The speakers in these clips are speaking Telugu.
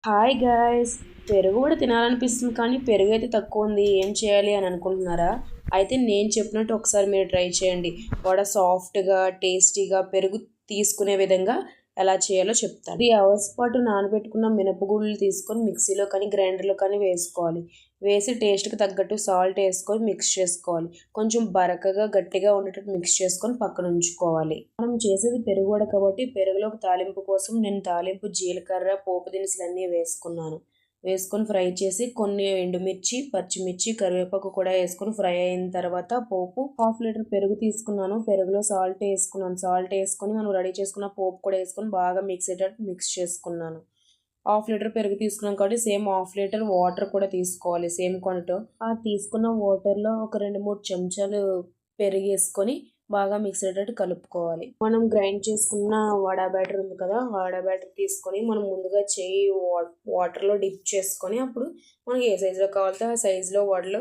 Hi guys. పెరుగు కూడా తినాలనిపిస్తుంది కానీ పెరుగు అయితే తక్కువ ఉంది, ఏం చేయాలి అని అనుకుంటున్నారా? అయితే నేను చెప్పినట్టు ఒకసారి మీరు ట్రై చేయండి. వడ సాఫ్ట్గా టేస్టీగా పెరుగు తీసుకునే విధంగా ఎలా చేయాలో చెప్తాను. 3 అవర్స్ పాటు నానబెట్టుకున్న మినపగుళ్ళు తీసుకొని మిక్సీలో కానీ గ్రైండర్లో కానీ వేసుకోవాలి. వేసి టేస్ట్కి తగ్గట్టు సాల్ట్ వేసుకొని మిక్స్ చేసుకోవాలి. కొంచెం బరకగా గట్టిగా ఉండేటట్టు మిక్స్ చేసుకొని పక్కన ఉంచుకోవాలి. మనం చేసేది పెరుగు వడ కాబట్టి పెరుగులోకి తాలింపు కోసం నేను తాలింపు జీలకర్ర పోపు దినుసులు అన్నీ వేసుకున్నాను. వేసుకొని ఫ్రై చేసి కొన్ని ఎండుమిర్చి పచ్చిమిర్చి కరివేపాకు కూడా వేసుకొని ఫ్రై అయిన తర్వాత పోపు 1/2 లీటర్ పెరుగు తీసుకున్నాను. పెరుగులో సాల్ట్ వేసుకొని మనం రెడీ చేసుకున్న పోపు కూడా వేసుకొని బాగా మిక్స్ అయ్యేటట్టు మిక్స్ చేసుకున్నాను. 1/2 లీటర్ పెరుగు తీసుకున్నాం కాబట్టి సేమ్ 1/2 లీటర్ వాటర్ కూడా తీసుకోవాలి, సేమ్ క్వాంటిటీ. ఆ తీసుకున్న వాటర్లో ఒక 2-3 చెంచాలు పెరుగు వేసుకొని బాగా మిక్స్ అయ్యేటట్టు కలుపుకోవాలి. మనం గ్రైండ్ చేసుకున్న వడ బ్యాటర్ ఉంది కదా, వడ బ్యాటర్ తీసుకొని మనం ముందుగా చేయి వాటర్లో డిప్ చేసుకొని అప్పుడు మనకి ఏ సైజులో కావాలితే ఆ సైజులో వడలు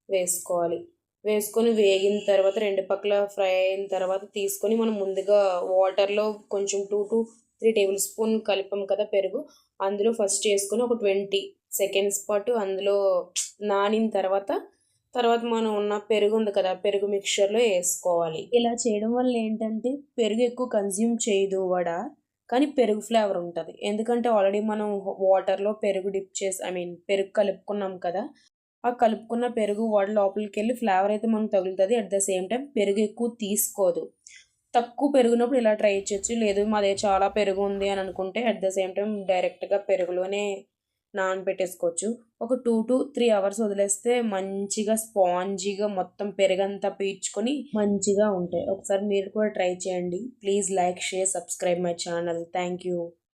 వేసుకోవాలి. వేసుకొని వేగిన తర్వాత రెండు పక్కల ఫ్రై అయిన తర్వాత తీసుకొని మనం ముందుగా వాటర్లో కొంచెం 2 to 3 టేబుల్ స్పూన్ కలిపాం కదా పెరుగు, అందులో ఫస్ట్ వేసుకొని ఒక 20 సెకండ్స్ పాటు అందులో నానిన తర్వాత మనం ఉన్న పెరుగు ఉంది కదా, పెరుగు మిక్చర్లో వేసుకోవాలి. ఇలా చేయడం వల్ల ఏంటంటే పెరుగు ఎక్కువ కన్జ్యూమ్ చేయదు వడ, కానీ పెరుగు ఫ్లేవర్ ఉంటుంది. ఎందుకంటే ఆల్రెడీ మనం వాటర్లో పెరుగు డిప్ చేసి పెరుగు కలుపుకున్నాం కదా, ఆ కలుపుకున్న పెరుగు వడ లోపలికి వెళ్ళి ఫ్లేవర్ అయితే మనకు తగులుతుంది. అట్ ద సేమ్ టైం పెరుగు ఎక్కువ తీసుకోదు. తక్కువ పెరుగునప్పుడు ఇలా ట్రై చేయొచ్చు. లేదు మాదే చాలా పెరుగు ఉంది అని అనుకుంటే అట్ ద సేమ్ టైం డైరెక్ట్గా పెరుగులోనే నానబెట్టేసుకోవచ్చు. ఒక 2 to 3 అవర్స్ వదిలేస్తే మంచిగా స్పాంజీగా మొత్తం పెరుగంతా పీల్చుకొని మంచిగా ఉంటాయి. ఒకసారి మీరు కూడా ట్రై చేయండి. Please like share subscribe my channel. Thank you.